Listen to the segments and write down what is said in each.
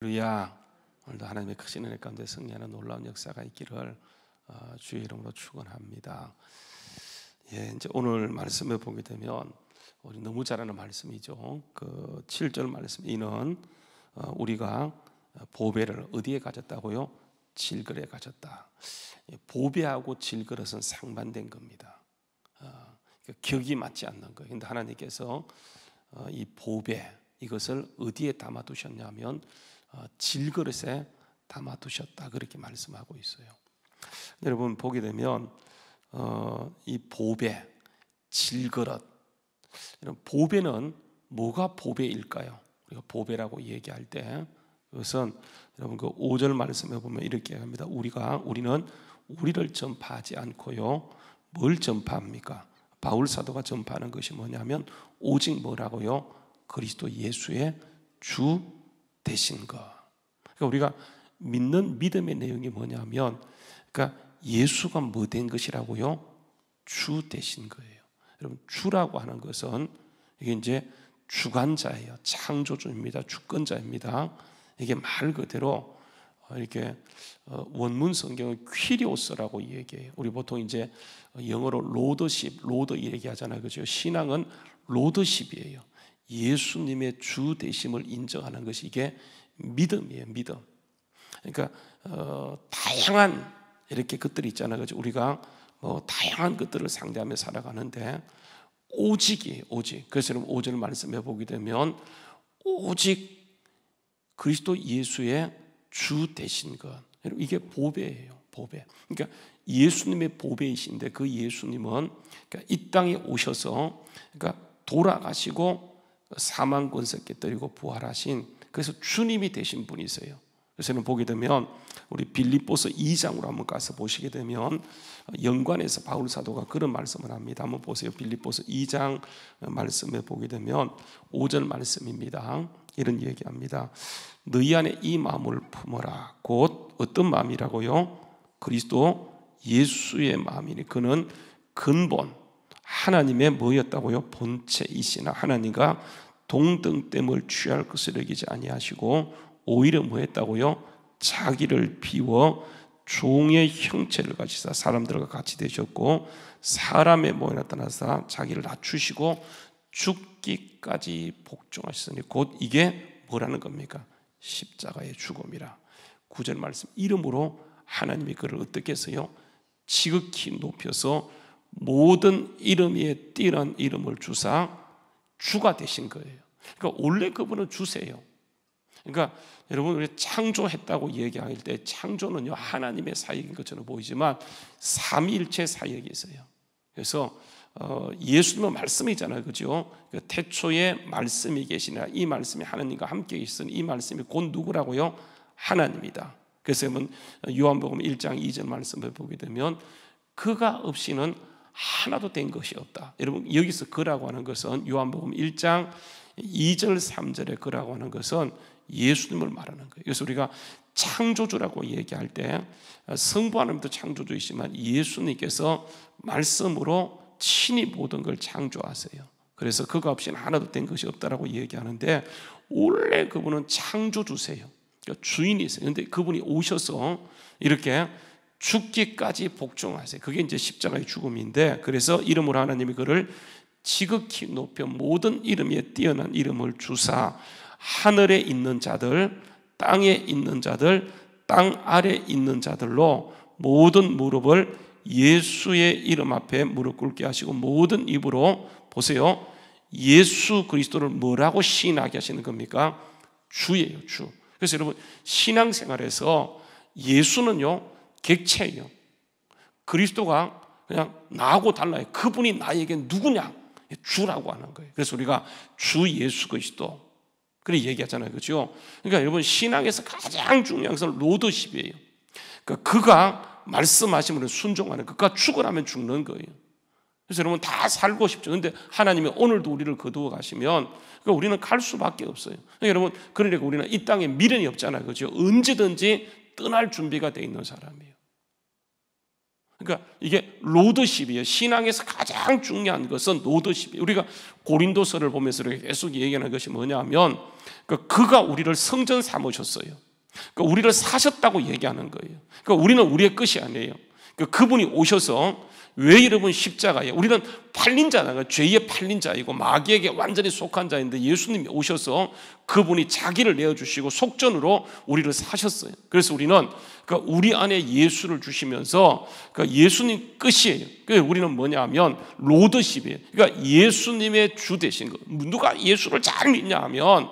할렐루야. 오늘도 하나님의 크신 은혜 가운데 승리하는 놀라운 역사가 있기를 주의 이름으로 축원합니다. 이제 오늘 말씀을 보게 되면 우리 너무 잘 아는 말씀이죠. 그 7절 말씀, 이는 우리가 보배를 어디에 가졌다고요? 질그릇에 가졌다. 보배하고 질그릇은 상반된 겁니다. 격이 맞지 않는 거예요. 그런데 하나님께서 이 보배, 이것을 어디에 담아두셨냐면 질그릇에 담아두셨다, 그렇게 말씀하고 있어요. 여러분 보게 되면 이 보배, 질그릇, 보배는 뭐가 보배일까요? 우리가 보배라고 얘기할 때 그것은 여러분 그 5절 말씀에 보면 이렇게 합니다. 우리는 우리를 전파하지 않고요, 뭘 전파합니까? 바울 사도가 전파하는 것이 뭐냐면 오직 뭐라고요? 그리스도 예수의 주 되신 것. 그러니까 우리가 믿는 믿음의 내용이 뭐냐면, 그러니까 예수가 뭐 된 것이라고요? 주 되신 거예요. 여러분, 주라고 하는 것은 이게 이제 주관자예요. 창조주입니다. 주권자입니다. 이게 말 그대로 이렇게 원문 성경은 퀴리오스라고 얘기해요. 우리 보통 이제 영어로 로더십, 로더 얘기하잖아요, 그죠? 신앙은 로더십이에요. 예수님의 주 되심을 인정하는 것이 이게 믿음이에요, 믿음. 그러니까 다양한 이렇게 것들이 있잖아요, 그죠? 우리가 다양한 것들을 상대하며 살아가는데 오직이에요, 오직. 그래서 여러분 5절 말씀해 보게 되면 오직 그리스도 예수의 주 되신 것, 이게 보배예요, 보배. 그러니까 예수님의 보배이신데 그 예수님은 그러니까 이 땅에 오셔서 그러니까 돌아가시고 사망 권세 깨뜨리고 부활하신, 그래서 주님이 되신 분이세요. 그래서 보게 되면 우리 빌립보서 2장으로 한번 가서 보시게 되면 연관해서 바울 사도가 그런 말씀을 합니다. 한번 보세요. 빌립보서 2장 말씀에 보게 되면 5절 말씀입니다. 이런 얘기합니다. 너희 안에 이 마음을 품어라. 곧 어떤 마음이라고요? 그리스도 예수의 마음이니 그는 근본 하나님의 뭐였다고요? 본체이시나 하나님과 동등됨을 취할 것을 여기지 아니하시고 오히려 뭐했다고요? 자기를 비워 종의 형체를 가지사 사람들과 같이 되셨고 사람의 모양을 나타나사 자기를 낮추시고 죽기까지 복종하셨으니 곧 이게 뭐라는 겁니까? 십자가의 죽음이라. 9절 말씀, 이름으로 하나님이 그를 어떻게 해서요? 지극히 높여서 모든 이름 위에 뛰어난 이름을 주사 주가 되신 거예요. 그러니까 원래 그분은 주세요. 그러니까 여러분, 우리 창조했다고 얘기할 때 창조는요 하나님의 사역인 것처럼 보이지만 삼위일체 사역이 있어요. 그래서 예수님은 말씀이잖아요, 그죠? 태초에 말씀이 계시니라. 이 말씀이 하나님과 함께 있으니 이 말씀이 곧 누구라고요? 하나님이다. 그래서 여러분 요한복음 1장 2절 말씀을 보게 되면 그가 없이는 하나도 된 것이 없다. 여러분 여기서 그라고 하는 것은 요한복음 1장 2절 3절에 그라고 하는 것은 예수님을 말하는 거예요. 그래서 우리가 창조주라고 얘기할 때 성부 하나님도 창조주이시지만 예수님께서 말씀으로 친히 모든 걸 창조하세요. 그래서 그가 없이는 하나도 된 것이 없다라고 얘기하는데 원래 그분은 창조주세요. 그러니까 주인이세요. 그런데 그분이 오셔서 이렇게 죽기까지 복종하세요. 그게 이제 십자가의 죽음인데, 그래서 이름으로 하나님이 그를 지극히 높여 모든 이름 위에 뛰어난 이름을 주사 하늘에 있는 자들, 땅에 있는 자들, 땅 아래 있는 자들로 모든 무릎을 예수의 이름 앞에 무릎 꿇게 하시고 모든 입으로, 보세요, 예수 그리스도를 뭐라고 시인하게 하시는 겁니까? 주예요, 주. 그래서 여러분 신앙생활에서 예수는요 객체예요. 그리스도가 그냥 나하고 달라요. 그분이 나에게 누구냐? 주라고 하는 거예요. 그래서 우리가 주 예수 그리스도 그렇게 얘기하잖아요, 그렇죠? 그러니까 여러분 신앙에서 가장 중요한 것은 로더십이에요. 그러니까 그가 말씀하시면 순종하는, 그가 죽으라면 죽는 거예요. 그래서 여러분 다 살고 싶죠. 그런데 하나님이 오늘도 우리를 거두어 가시면 그러니까 우리는 갈 수밖에 없어요. 그러니까 여러분 그러니까 우리는 이 땅에 미련이 없잖아요, 그렇죠? 언제든지 떠날 준비가 돼 있는 사람이에요. 그러니까 이게 로더십이에요. 신앙에서 가장 중요한 것은 로더십이에요. 우리가 고린도서를 보면서 계속 얘기하는 것이 뭐냐면 그가 우리를 성전 삼으셨어요. 그러니까 우리를 사셨다고 얘기하는 거예요. 그러니까 우리는 우리의 것이 아니에요. 그분이 오셔서 왜 여러분 십자가예요? 우리는 팔린 자잖아요. 죄에 팔린 자이고 마귀에게 완전히 속한 자인데 예수님이 오셔서 그분이 자기를 내어주시고 속전으로 우리를 사셨어요. 그래서 우리는 우리 안에 예수를 주시면서 예수님 끝이에요. 우리는 뭐냐면 로더십이에요. 그러니까 예수님의 주 되신 것. 누가 예수를 잘 믿냐 하면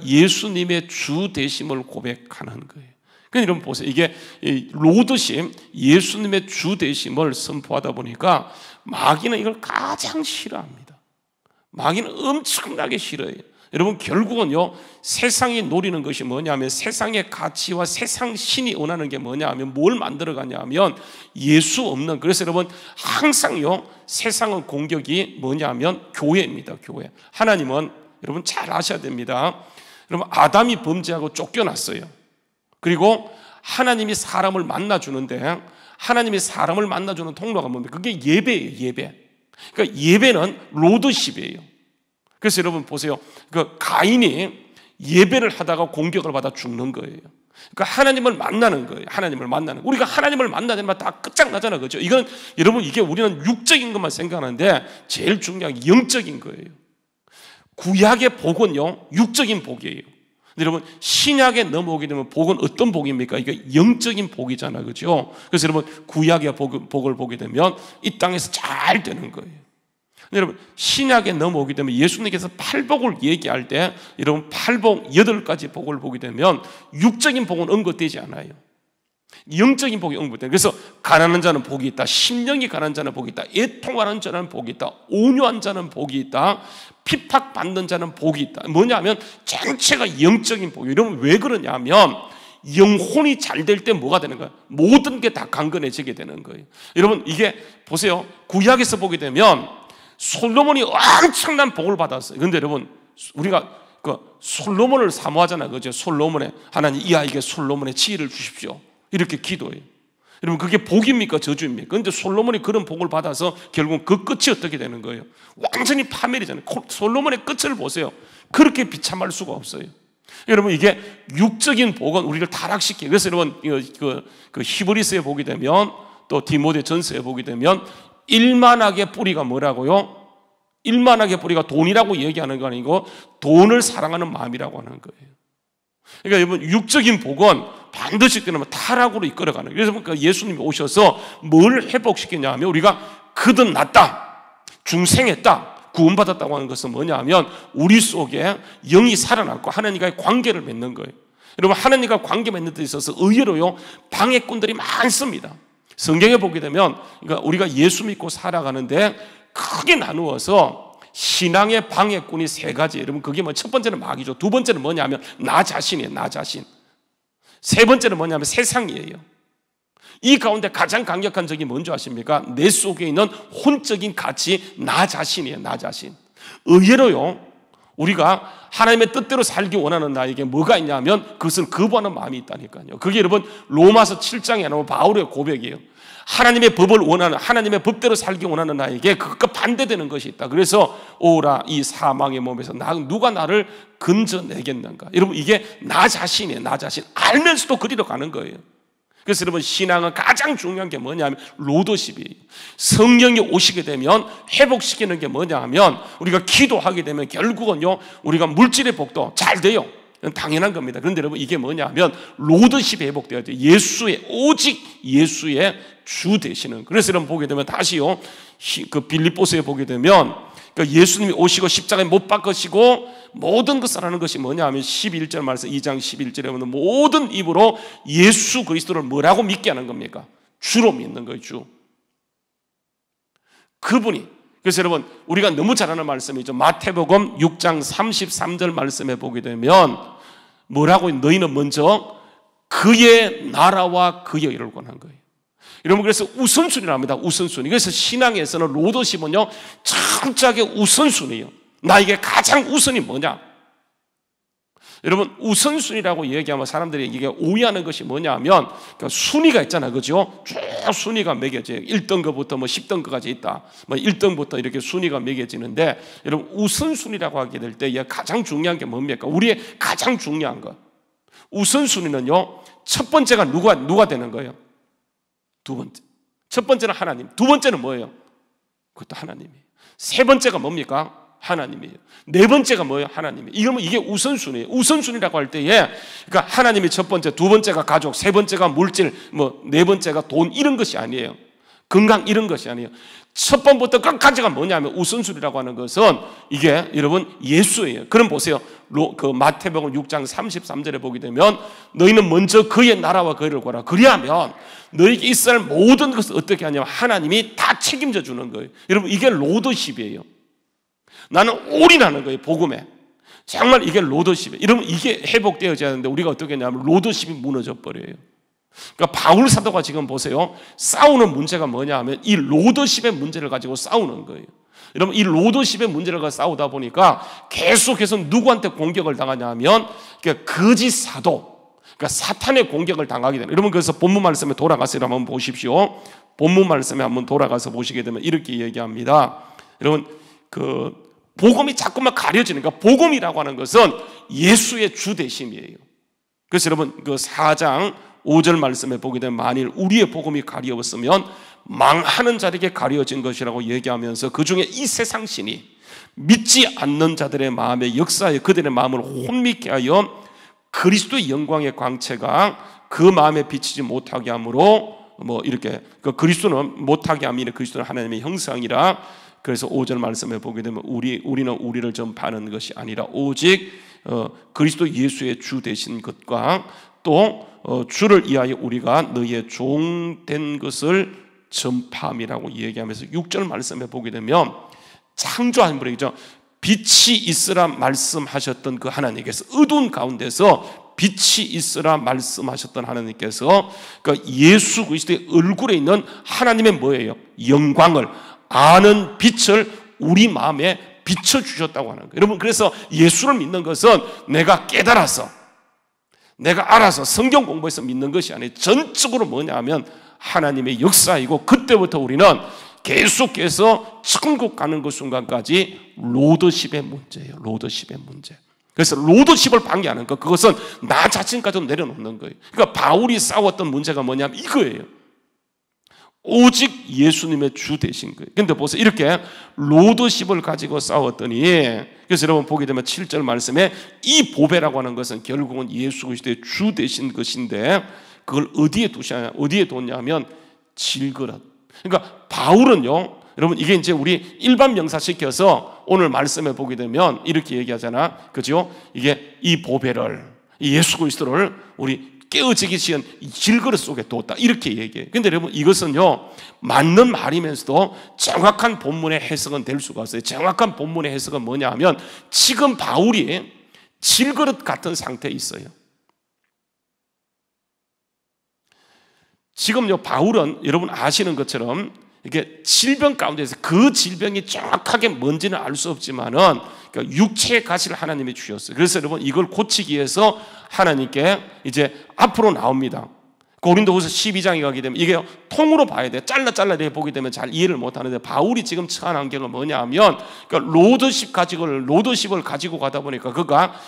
예수님의 주 되심을 고백하는 거예요. 그러니까 여러분 보세요. 이게 로더십, 예수님의 주 되심을 선포하다 보니까 마귀는 이걸 가장 싫어합니다. 마귀는 엄청나게 싫어해요. 여러분 결국은요, 세상이 노리는 것이 뭐냐면 세상의 가치와 세상 신이 원하는 게 뭐냐면 뭘 만들어가냐 하면 예수 없는, 그래서 여러분 항상요 세상은 공격이 뭐냐면 교회입니다. 교회. 하나님은 여러분 잘 아셔야 됩니다. 여러분 아담이 범죄하고 쫓겨났어요. 그리고 하나님이 사람을 만나주는데 하나님이 사람을 만나주는 통로가 뭡니까? 그게 예배예요. 예배. 그러니까 예배는 로더십이에요. 그래서 여러분 보세요. 가인이 예배를 하다가 공격을 받아 죽는 거예요. 그러니까 하나님을 만나는 거예요. 하나님을 만나는 거예요. 우리가 하나님을 만나자마자 다 끝장나잖아요. 그렇죠? 이건 여러분 이게 우리는 육적인 것만 생각하는데 제일 중요한 게 영적인 거예요. 구약의 복은요 육적인 복이에요. 여러분 신약에 넘어오게 되면 복은 어떤 복입니까? 이게 영적인 복이잖아요. 그렇죠? 그래서 여러분 구약의 복을 보게 되면 이 땅에서 잘 되는 거예요. 여러분 신약에 넘어오게 되면 예수님께서 팔복을 얘기할 때 여러분 팔복 8가지 복을 보게 되면 육적인 복은 언급되지 않아요. 영적인 복이 언급돼요. 그래서 가난한 자는 복이 있다. 심령이 가난한 자는 복이 있다. 애통하는 자는 복이 있다. 온유한 자는 복이 있다. 핍박받는 자는 복이 있다. 뭐냐면 전체가 영적인 복이에요. 여러분 왜 그러냐면 영혼이 잘 될 때 뭐가 되는 거예요? 모든 게 다 강건해지게 되는 거예요. 여러분 이게 보세요. 구약에서 보게 되면 솔로몬이 엄청난 복을 받았어요. 그런데 여러분 우리가 솔로몬을 사모하잖아요. 그죠? 솔로몬의 하나님 이 아이에게 솔로몬의 지혜를 주십시오. 이렇게 기도해요. 여러분 그게 복입니까? 저주입니까? 그런데 솔로몬이 그런 복을 받아서 결국 그 끝이 어떻게 되는 거예요? 완전히 파멸이잖아요. 솔로몬의 끝을 보세요. 그렇게 비참할 수가 없어요. 여러분 이게 육적인 복은 우리를 타락시켜요. 그래서 여러분 히브리서에 보게 되면 또 디모데 전서에 보게 되면 일만하게 뿌리가 뭐라고요? 일만하게 뿌리가 돈이라고 얘기하는 거 아니고 돈을 사랑하는 마음이라고 하는 거예요. 그러니까 여러분 육적인 복은 반드시 끊으면 타락으로 이끌어가는 거예요. 그래서 예수님이 오셔서 뭘 회복시키냐 하면 우리가 그든 낫다, 중생했다, 구원받았다고 하는 것은 뭐냐 하면 우리 속에 영이 살아났고 하나님과의 관계를 맺는 거예요. 여러분 하나님과 관계 맺는 데 있어서 의외로요 방해꾼들이 많습니다. 성경에 보게 되면 그러니까 우리가 예수 믿고 살아가는데 크게 나누어서 신앙의 방해꾼이 3가지. 여러분 그게 첫 번째는 마귀죠. 두 번째는 뭐냐면 나 자신이에요. 나 자신. 세 번째는 뭐냐면 세상이에요. 이 가운데 가장 강력한 적이 뭔지 아십니까? 내 속에 있는 혼적인 가치 나 자신이에요. 나 자신. 의외로요 우리가 하나님의 뜻대로 살기 원하는 나에게 뭐가 있냐면 그것은 거부하는 마음이 있다니까요. 그게 여러분 로마서 7장에 나오는 바울의 고백이에요. 하나님의 법을 원하는, 하나님의 법대로 살기 원하는 나에게 그것과 반대되는 것이 있다. 그래서 오라 이 사망의 몸에서 누가 나를 건져내겠는가? 여러분 이게 나 자신이에요. 나 자신. 알면서도 그리로 가는 거예요. 그래서 여러분 신앙은 가장 중요한 게 뭐냐면 로더십이에요. 성령이 오시게 되면 회복시키는 게 뭐냐 하면 우리가 기도하게 되면 결국은요 우리가 물질의 복도 잘 돼요. 당연한 겁니다. 그런데 여러분 이게 뭐냐 하면 로더십이 회복되어야 돼요. 오직 예수의 주 되시는. 그래서 여러분 보게 되면 다시요 빌립보서에 보게 되면 예수님이 오시고 십자가에 못 박으시고 모든 것을 하는 것이 뭐냐 하면 11절 말씀 2장 11절에 보면 모든 입으로 예수 그리스도를 뭐라고 믿게 하는 겁니까? 주로 믿는 거예요. 주. 그분이. 그래서 여러분 우리가 너무 잘 아는 말씀이죠. 마태복음 6장 33절 말씀에 보게 되면 뭐라고 너희는 먼저 그의 나라와 그의 의를 권한 거예요. 여러분 그래서 우선순위랍니다. 우선순위. 그래서 신앙에서는 로더십은요 철저하게 우선순위예요. 나에게 가장 우선이 뭐냐? 여러분, 우선순위라고 얘기하면 사람들이 이게 오해하는 것이 뭐냐면, 그러니까 순위가 있잖아요, 그죠? 쭉 순위가 매겨져요. 1등급부터 뭐 10등급까지 있다. 뭐 1등부터 이렇게 순위가 매겨지는데, 여러분, 우선순위라고 하게 될 때 가장 중요한 게 뭡니까? 우리의 가장 중요한 것. 우선순위는요, 첫 번째가 누가 되는 거예요? 두 번째. 첫 번째는 하나님. 두 번째는 뭐예요? 그것도 하나님이에요. 세 번째가 뭡니까? 하나님이에요. 네 번째가 뭐예요? 하나님이에요. 이러면 이게 우선순위예요. 우선순위라고 할 때에, 그러니까 하나님이 첫 번째, 두 번째가 가족, 세 번째가 물질, 뭐 네 번째가 돈, 이런 것이 아니에요. 건강, 이런 것이 아니에요. 첫 번부터 끝까지가 뭐냐면 우선순위라고 하는 것은 이게 여러분 예수예요. 그럼 보세요. 그 마태복음 6장 33절에 보게 되면 너희는 먼저 그의 나라와 그의를 구하라. 그리하면 너희에게 있어야 할 모든 것을 어떻게 하냐면 하나님이 다 책임져 주는 거예요. 여러분, 이게 로더십이에요. 나는 올인하는 거예요, 복음에. 정말 이게 로더십이에요. 이러면 이게 회복되어져야 하는데 우리가 어떻게 했냐면 로더십이 무너져 버려요. 그러니까 바울 사도가 지금 보세요, 싸우는 문제가 뭐냐 하면 이 로더십의 문제를 가지고 싸우는 거예요. 여러분, 이 로더십의 문제를 가지고 싸우다 보니까 계속해서 누구한테 공격을 당하냐 하면 거짓 사도, 그러니까 사탄의 공격을 당하게 되는. 여러분, 그래서 본문 말씀에 돌아가서 한번 보십시오. 본문 말씀에 한번 돌아가서 보시게 되면 이렇게 얘기합니다. 여러분, 복음이 자꾸만 가려지는, 그러니까 복음이라고 하는 것은 예수의 주대심이에요. 그래서 여러분, 그 4장 5절 말씀에 보게 되면 만일 우리의 복음이 가려웠으면 망하는 자에게 가려진 것이라고 얘기하면서 그 중에 이 세상 신이 믿지 않는 자들의 마음에 역사하여 그들의 마음을 혼미케 하여 그리스도의 영광의 광채가 그 마음에 비치지 못하게 함으로, 뭐 이렇게 그리스도는 못하게 함이니 그리스도는 하나님의 형상이라. 그래서 5절 말씀에 보게 되면 우리는 우리를 전파하는 것이 아니라 오직 그리스도 예수의 주 되신 것과 또 주를 위하여 우리가 너희의 종된 것을 전파함이라고 얘기하면서 6절 말씀에 보게 되면 창조한 분이죠. 빛이 있으라 말씀하셨던 그 하나님께서 어두운 가운데서 빛이 있으라 말씀하셨던 하나님께서 그러니까 예수 그리스도의 얼굴에 있는 하나님의 뭐예요? 영광을 아는 빛을 우리 마음에 비춰주셨다고 하는 거예요. 여러분, 그래서 예수를 믿는 것은 내가 깨달아서, 내가 알아서 성경 공부해서 믿는 것이 아니에요. 전적으로 뭐냐 하면 하나님의 역사이고, 그때부터 우리는 계속해서 천국 가는 그 순간까지 로더십의 문제예요. 로더십의 문제. 그래서 로더십을 방해하는 것, 그것은 나 자신까지도 내려놓는 거예요. 그러니까 바울이 싸웠던 문제가 뭐냐면 이거예요. 오직 예수님의 주 되신 거예요. 그런데 보세요, 이렇게 로더십을 가지고 싸웠더니, 그래서 여러분 보게 되면 7절 말씀에 이 보배라고 하는 것은 결국은 예수 그리스도의 주 되신 것인데 그걸 어디에 두냐면, 어디에 뒀냐면 질그릇. 그러니까 바울은요, 여러분 이게 이제 우리 일반 명사시켜서 오늘 말씀에 보게 되면 이렇게 얘기하잖아, 그죠? 이게 이 보배를, 이 예수 그리스도를 우리 깨어지기 쉬운 이 질그릇 속에 뒀다, 이렇게 얘기해요. 근데 여러분, 이것은요 맞는 말이면서도 정확한 본문의 해석은 될 수가 없어요. 정확한 본문의 해석은 뭐냐 하면 지금 바울이 질그릇 같은 상태에 있어요. 지금요 바울은 여러분 아시는 것처럼 이게 질병 가운데서 그 질병이 정확하게 뭔지는 알 수 없지만은 그러니까 육체의 가시를 하나님이 주셨어요. 그래서 여러분 이걸 고치기 위해서 하나님께 이제 앞으로 나옵니다. 고린도후서 12장에 가게 되면 이게 통으로 봐야 돼요. 잘라 이렇게 보게 되면 잘 이해를 못 하는데, 바울이 지금 처한 환경은 뭐냐 하면 그러니까 로더십을 가지고 가다 보니까 그러니까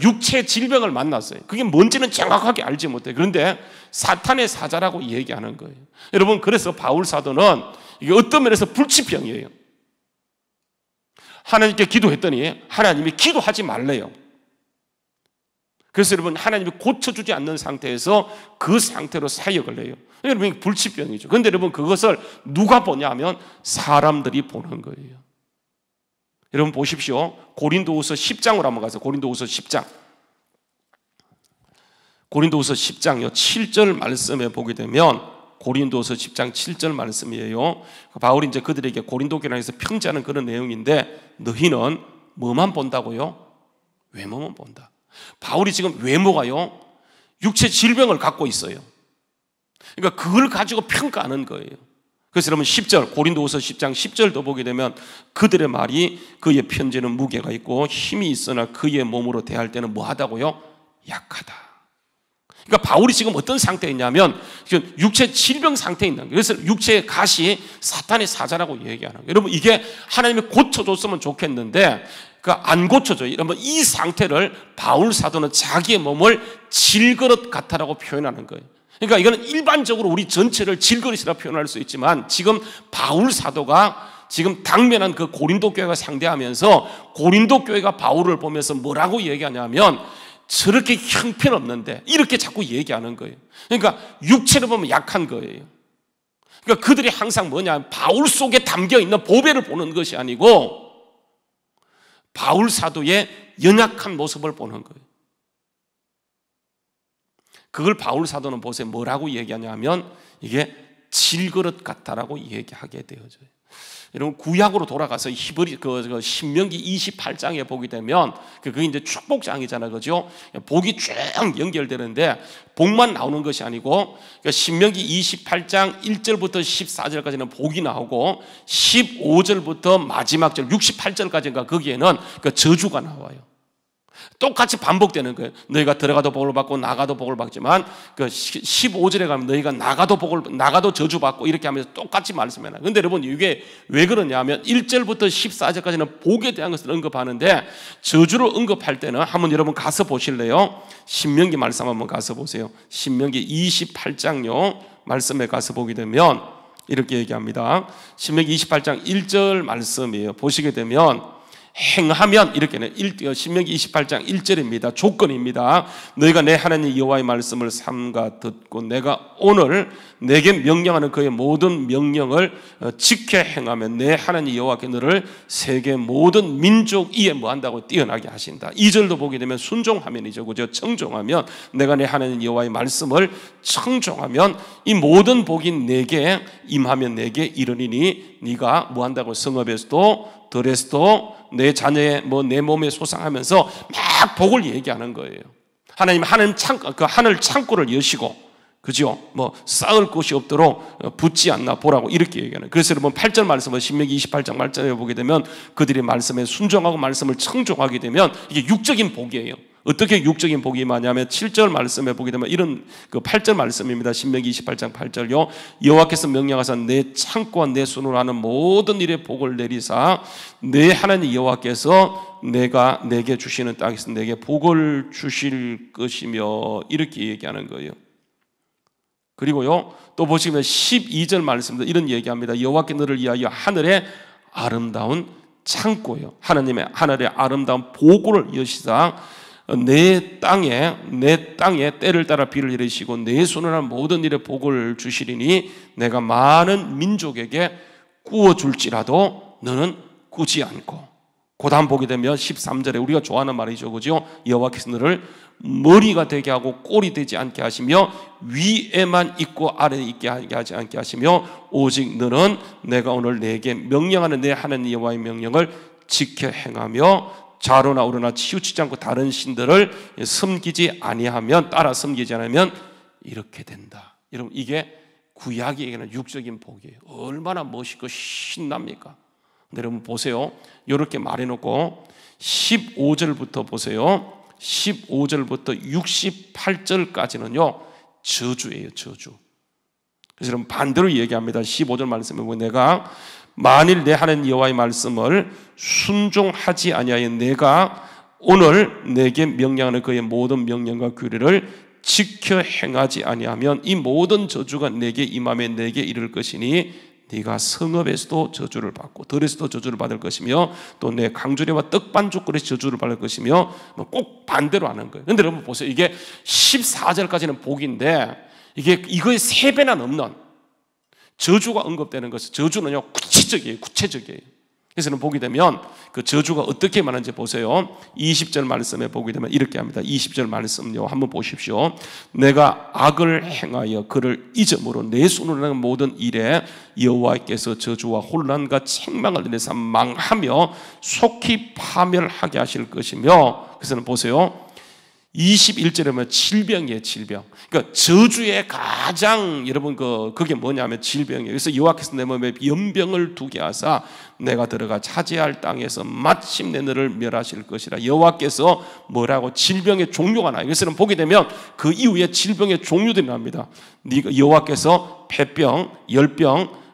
육체 질병을 만났어요. 그게 뭔지는 정확하게 알지 못해요. 그런데 사탄의 사자라고 얘기하는 거예요. 여러분, 그래서 바울 사도는 이게 어떤 면에서 불치병이에요. 하나님께 기도했더니 하나님이 기도하지 말래요. 그래서 여러분, 하나님이 고쳐주지 않는 상태에서 그 상태로 사역을 해요. 여러분, 불치병이죠. 그런데 여러분, 그것을 누가 보냐 하면 사람들이 보는 거예요. 여러분 보십시오. 고린도후서 10장으로 한번 가세요. 고린도후서 10장. 고린도후서 10장요 7절 말씀에 보게 되면, 고린도서 10장 7절 말씀이에요. 바울이 이제 그들에게 고린도 교회에서 평지하는 그런 내용인데, 너희는 뭐만 본다고요? 외모만 본다. 바울이 지금 외모가요 육체 질병을 갖고 있어요. 그러니까 그걸 가지고 평가하는 거예요. 그래서 여러분 10절 고린도후서 10장 10절도 보게 되면 그들의 말이 그의 편지는 무게가 있고 힘이 있으나 그의 몸으로 대할 때는 뭐하다고요? 약하다. 그러니까 바울이 지금 어떤 상태에 있냐면 지금 육체 질병 상태에 있는 거예요. 그래서 육체의 가시 사탄의 사자라고 얘기하는 거예요. 여러분 이게 하나님이 고쳐줬으면 좋겠는데 안 고쳐져요. 여러분 이 상태를 바울 사도는 자기의 몸을 질그릇 같다라고 표현하는 거예요. 그러니까 이거는 일반적으로 우리 전체를 질그릇이라 표현할 수 있지만 지금 바울 사도가 지금 당면한 그 고린도 교회가 상대하면서 고린도 교회가 바울을 보면서 뭐라고 얘기하냐면 저렇게 형편없는데 이렇게 자꾸 얘기하는 거예요. 그러니까 육체를 보면 약한 거예요. 그러니까 그들이 항상 뭐냐, 바울 속에 담겨있는 보배를 보는 것이 아니고 바울 사도의 연약한 모습을 보는 거예요. 그걸 바울 사도는 보세요. 뭐라고 얘기하냐면 이게 질그릇 같다라고 얘기하게 되어져요. 여러분 구약으로 돌아가서 히브리 신명기 28장에 보게 되면 그게 이제 축복장이잖아요, 그죠? 복이 쭉 연결되는데 복만 나오는 것이 아니고 신명기 28장 1절부터 14절까지는 복이 나오고 15절부터 마지막 절 68절까지인가 거기에는 저주가 나와요. 똑같이 반복되는 거예요. 너희가 들어가도 복을 받고 나가도 복을 받지만 15절에 가면 너희가 나가도 저주받고 이렇게 하면서 똑같이 말씀해놔요. 그런데 여러분 이게 왜 그러냐면 1절부터 14절까지는 복에 대한 것을 언급하는데 저주를 언급할 때는 한번 여러분 가서 보실래요? 신명기 말씀 한번 가서 보세요. 신명기 28장요 말씀에 가서 보게 되면 이렇게 얘기합니다. 신명기 28장 1절 말씀이에요. 보시게 되면 행하면 이렇게는 신명기 28장 1절입니다. 조건입니다. 너희가 내 하나님 여호와의 말씀을 삼가 듣고 내가 오늘 내게 명령하는 그의 모든 명령을 지켜 행하면 내 하나님 여호와께 너를 세계 모든 민족 위에 뭐한다고 뛰어나게 하신다. 2절도 보게 되면 순종하면이죠, 그죠? 청종하면 내가 내 하나님 여호와의 말씀을 청종하면 이 모든 복이 내게 임하면 내게 이르리니 네가 뭐한다고 성읍에서도 들에서도 내 자녀의 내 몸에 소상하면서 막 복을 얘기하는 거예요. 하나님 하늘 창고를 여시고, 그죠? 쌓을 곳이 없도록 붙지 않나 보라고 이렇게 얘기하는. 그래서 여러분 8절 말씀을 신명기 28장 말씀에 보게 되면 그들이 말씀에 순종하고 말씀을 청종하게 되면 이게 육적인 복이에요. 어떻게 육적인 복이 임하냐면 7절 말씀에 보게 되면 이런 8절 말씀입니다. 신명기 28장 8절요. 여호와께서 명령하사 내 창고와 내 손으로 하는 모든 일에 복을 내리사 내 하나님 여호와께서 내가 내게 주시는 땅에서 내게 복을 주실 것이며 이렇게 얘기하는 거예요. 그리고요 또 보시면 12절 말씀도 이런 얘기합니다. 여호와께 너를 위하여 하늘의 아름다운 창고요, 하나님의 하늘의 아름다운 보고를 여시사 내 땅에 때를 따라 비를 내리시고 내 손으로 한 모든 일에 복을 주시리니 내가 많은 민족에게 구워줄지라도 너는 꾸지 않고. 그 다음 보게 되면 13절에 우리가 좋아하는 말이죠, 그죠? 여호와께서 너를 머리가 되게 하고 꼴이 되지 않게 하시며 위에만 있고 아래에 있게 하지 않게 하시며 오직 너는 내가 오늘 내게 명령하는 내 하나님 여호와의 명령을 지켜 행하며 좌로나 우로나 치우치지 않고 다른 신들을 섬기지 아니하면, 따라 섬기지 않으면 이렇게 된다. 여러분 이게 구약이 얘기하는 육적인 복이에요. 얼마나 멋있고 신납니까? 근데 여러분 보세요. 이렇게 말해놓고 15절부터 보세요. 15절부터 68절까지는요 저주예요, 저주. 그래서 여러분 반대로 얘기합니다. 15절 말씀에 보면 내가 만일 내 하나님 여호와의 말씀을 순종하지 아니하여 내가 오늘 내게 명령하는 그의 모든 명령과 규례를 지켜 행하지 아니하면 이 모든 저주가 내게 임하며 내게 이를 것이니 네가 성읍에서도 저주를 받고 들에서도 저주를 받을 것이며 또 내 강주리와 떡반죽거리에서 저주를 받을 것이며 꼭 반대로 하는 거예요. 그런데 여러분 보세요. 이게 14절까지는 복인데 이거의 3배나 넘는 저주가 언급되는 것은, 저주는요 구체적이에요. 그래서 보게 되면 그 저주가 어떻게 말하는지 보세요. 20절 말씀에 보게 되면 이렇게 합니다. 20절 말씀요 한번 보십시오. 내가 악을 행하여 그를 잊음으로 내 손으로 하는 모든 일에 여호와께서 저주와 혼란과 책망을 내려서 망하며 속히 파멸하게 하실 것이며. 그래서 보세요. 21절에 보면 질병이에요, 질병. 그러니까 저주의 가장 여러분 그게 뭐냐면 질병이에요. 그래서 여호와께서 내 몸에 연병을 두게 하사 내가 들어가 차지할 땅에서 마침내 너를 멸하실 것이라. 여호와께서 뭐라고 질병의 종류가 나요. 그래서 보게 되면 그 이후에 질병의 종류들이 납니다. 여호와께서 폐병, 열병,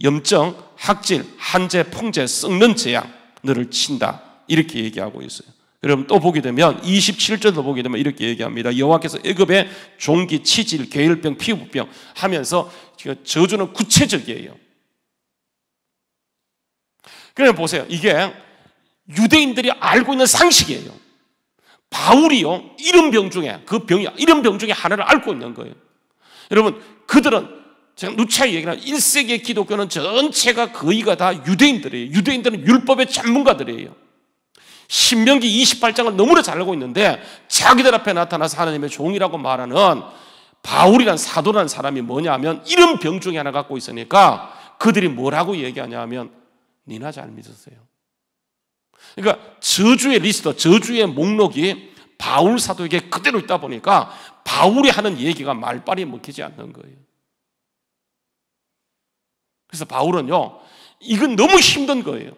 염증, 학질, 한재, 풍재, 썩는 재앙 너를 친다. 이렇게 얘기하고 있어요. 여러분 또 보게 되면 27절도 보게 되면 이렇게 얘기합니다. 여호와께서 애굽의 종기, 치질, 계열병, 피부병 하면서 저주는 구체적이에요. 그러면 보세요. 이게 유대인들이 알고 있는 상식이에요. 바울이요, 이런 병 중에 이런 병 중에 하나를 앓고 있는 거예요. 여러분 그들은 제가 누차 얘기하는 1세기 기독교는 전체가 거의가 다 유대인들이에요. 유대인들은 율법의 전문가들이에요. 신명기 28장을 너무나 잘 알고 있는데 자기들 앞에 나타나서 하나님의 종이라고 말하는 바울이란 사도라는 사람이 뭐냐 하면 이런 병 중에 하나 갖고 있으니까 그들이 뭐라고 얘기하냐 하면 니나 잘 믿으세요. 그러니까 저주의 리스트, 저주의 목록이 바울 사도에게 그대로 있다 보니까 바울이 하는 얘기가 말빨이 먹히지 않는 거예요. 그래서 바울은요, 이건 너무 힘든 거예요.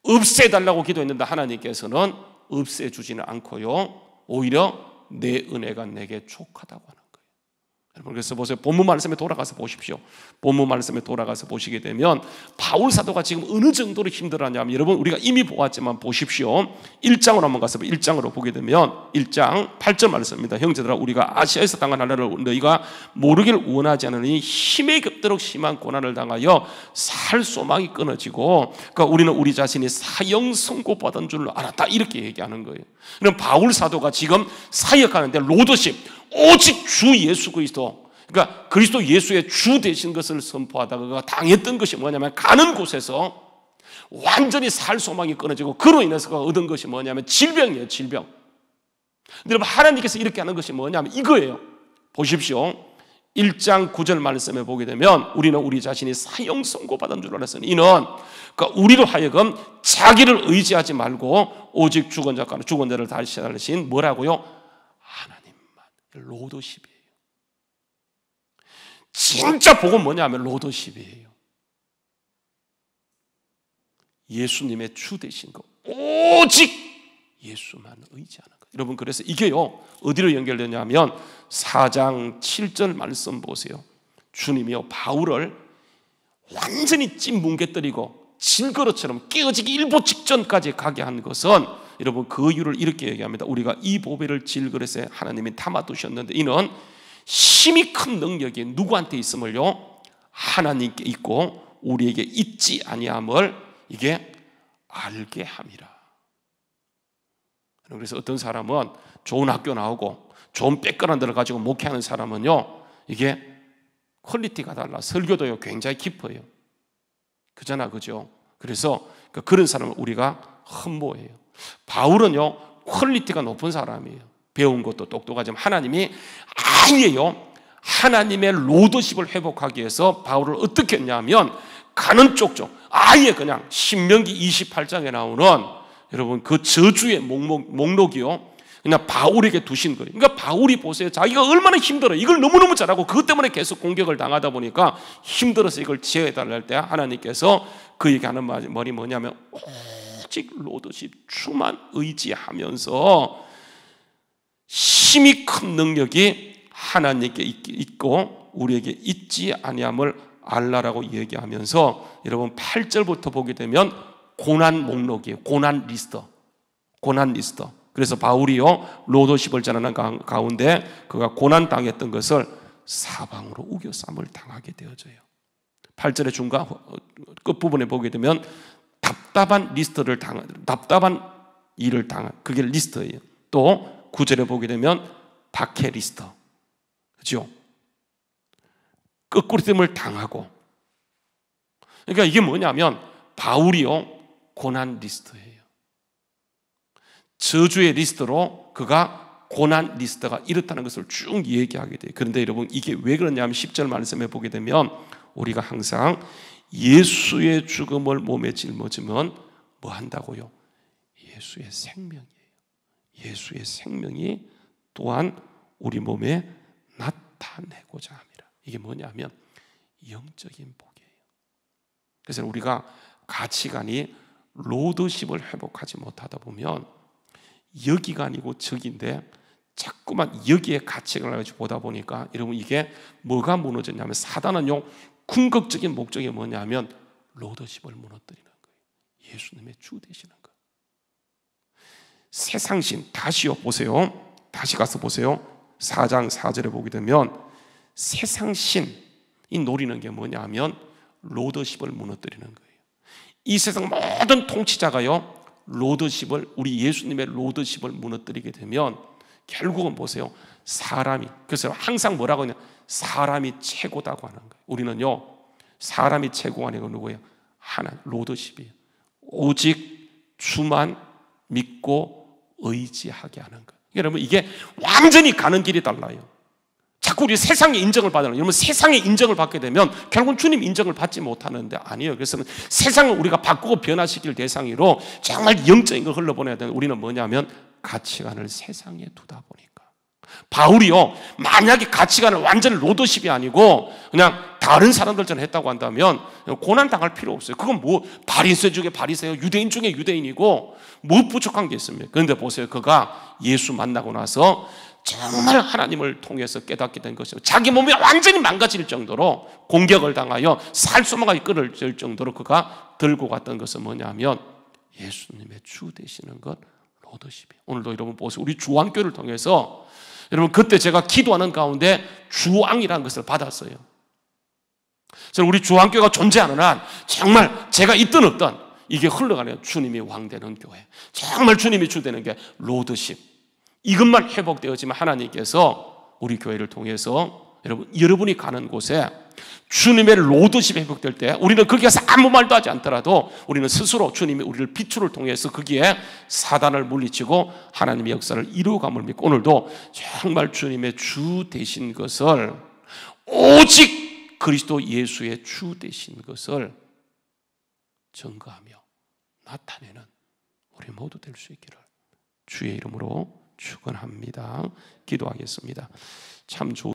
없애달라고 기도했는데 하나님께서는 없애주지는 않고요, 오히려 내 은혜가 내게 족하다고 하는 거예요. 여러분 그래서 보세요. 본문 말씀에 돌아가서 보십시오. 본문 말씀에 돌아가서 보시게 되면 바울 사도가 지금 어느 정도로 힘들었냐면, 여러분 우리가 이미 보았지만 보십시오. 1장으로 한번 가서 1장으로 보게 되면 1장 8절 말씀입니다. 형제들아, 우리가 아시아에서 당한 하나를 너희가 모르길 원하지 않으니 힘에 겹도록 심한 고난을 당하여 살 소망이 끊어지고, 그러니까 우리는 우리 자신이 사형 선고받은 줄 알았다, 이렇게 얘기하는 거예요. 그럼 바울 사도가 지금 사역하는데 로드십, 오직 주 예수 그리스도, 그러니까 그리스도 예수의 주 되신 것을 선포하다가 그가 당했던 것이 뭐냐면, 가는 곳에서 완전히 살 소망이 끊어지고 그로 인해서 그가 얻은 것이 뭐냐면 질병이에요, 질병. 근데 여러분 하나님께서 이렇게 하는 것이 뭐냐면 이거예요. 보십시오. 1장 9절 말씀에 보게 되면 우리는 우리 자신이 사형 선고받은 줄 알았으니 이는, 그러니까 우리로 하여금 자기를 의지하지 말고 오직 죽은 자를 다시 살리신 뭐라고요? 로더십이에요. 진짜 복은 뭐냐면 로더십이에요. 예수님의 주 되신 것, 오직 예수만 의지하는 것. 여러분 그래서 이게요 어디로 연결되냐면 4장 7절 말씀 보세요. 주님이요 바울을 완전히 찐뭉개뜨리고 질거릇처럼 깨어지기 일보 직전까지 가게 한 것은, 여러분 그 이유를 이렇게 얘기합니다. 우리가 이 보배를 질그릇에 하나님이 담아두셨는데 이는 힘이 큰 능력이 누구한테 있음을요? 하나님께 있고 우리에게 있지 아니함을 이게 알게 함이라. 그래서 어떤 사람은 좋은 학교 나오고 좋은 백그라운드를 가지고 목회하는 사람은요, 이게 퀄리티가 달라. 설교도요 굉장히 깊어요. 그잖아, 그죠? 그래서 그런 사람을 우리가 흠모해요. 바울은요 퀄리티가 높은 사람이에요. 배운 것도 똑똑하지만 하나님이 아예요, 하나님의 로더십을 회복하기 위해서 바울을 어떻게 했냐면 가는 쪽쪽 아예 그냥 신명기 28장에 나오는 여러분 그 저주의 목록이요 그냥 바울에게 두신 거예요. 그러니까 바울이 보세요, 자기가 얼마나 힘들어요. 이걸 너무너무 잘하고 그것 때문에 계속 공격을 당하다 보니까 힘들어서 이걸 지어달라 할 때 하나님께서 그에게 하는 말이 뭐냐면 오직 로더십 주만 의지하면서 힘이 큰 능력이 하나님께 있고 우리에게 있지 아니함을 알라라고 얘기하면서, 여러분 8절부터 보게 되면 고난 목록이에요. 고난 리스트. 그래서 바울이요 로더십을 전하는 가운데 그가 고난 당했던 것을 사방으로 우겨쌈을 당하게 되어져요. 8절의 중간 끝부분에 보게 되면 답답한 일을 당한 그게 리스트예요. 또 9절에 보게 되면 박해 리스트, 그렇죠? 끄꾸리됨을 당하고, 그러니까 이게 뭐냐면 바울이요 고난 리스트예요. 저주의 리스트로 그가 고난 리스트가 이렇다는 것을 쭉 얘기하게 돼요. 그런데 여러분 이게 왜 그러냐면 10절 말씀에 보게 되면 우리가 항상 예수의 죽음을 몸에 짊어지면 뭐 한다고요? 예수의 생명이에요. 예수의 생명이 또한 우리 몸에 나타내고자 함이라. 이게 뭐냐면 영적인 복이에요. 그래서 우리가 가치관이 로더십을 회복하지 못하다 보면 여기가 아니고 저기인데 자꾸만 여기에 가치관을 가지고 보다 보니까 여러분 이게 뭐가 무너졌냐면 사단은요 궁극적인 목적이 뭐냐면 로더십을 무너뜨리는 거예요. 예수님의 주 되시는 거. 세상신 다시요 보세요. 다시 가서 보세요. 4장 4절에 보게 되면 세상신이 노리는 게 뭐냐면 로더십을 무너뜨리는 거예요. 이 세상 모든 통치자가요 로더십을 우리 예수님의 로더십을 무너뜨리게 되면 결국은 보세요. 사람이 그래서 항상 뭐라고 하냐 사람이 최고다고 하는 거예요. 우리는요 사람이 최고가 아니고 누구예요? 하나 로더십이에요. 오직 주만 믿고 의지하게 하는 거예요. 여러분 이게 완전히 가는 길이 달라요. 자꾸 우리 세상의 인정을 받으려고 여러분 세상의 인정을 받게 되면 결국은 주님 인정을 받지 못하는데 아니에요. 그래서 세상을 우리가 바꾸고 변화시킬 대상으로 정말 영적인 걸 흘러보내야 되는 우리는 뭐냐면 가치관을 세상에 두다 보니까 바울이요 만약에 가치관을 완전히 로더십이 아니고 그냥 다른 사람들처럼 했다고 한다면 고난 당할 필요 없어요. 그건 뭐 바리새 중에 바리새요 유대인 중에 유대인이고 뭐 부족한 게 있습니까? 그런데 보세요. 그가 예수 만나고 나서 정말 하나님을 통해서 깨닫게 된 것이고 자기 몸이 완전히 망가질 정도로 공격을 당하여 살수마가 끌어질 정도로 그가 들고 갔던 것은 뭐냐면 예수님의 주 되시는 것 로더십이에요. 오늘도 여러분 보세요. 우리 주왕교를 통해서 여러분 그때 제가 기도하는 가운데 주왕이라는 것을 받았어요. 그래서 우리 주왕교회가 존재하는 한 정말 제가 있든 없든 이게 흘러가네요. 주님이 왕되는 교회 정말 주님이 주 되는 게 로더십 이것만 회복되어지면 하나님께서 우리 교회를 통해서 여러분이 가는 곳에 주님의 로더십이 회복될 때 우리는 거기에서 아무 말도 하지 않더라도 우리는 스스로 주님이 우리를 비추를 통해서 거기에 사단을 물리치고 하나님의 역사를 이루어감을 믿고 오늘도 정말 주님의 주 되신 것을 오직 그리스도 예수의 주 되신 것을 증거하며 나타내는 우리 모두 될 수 있기를 주의 이름으로 축원합니다. 기도하겠습니다. 참 좋은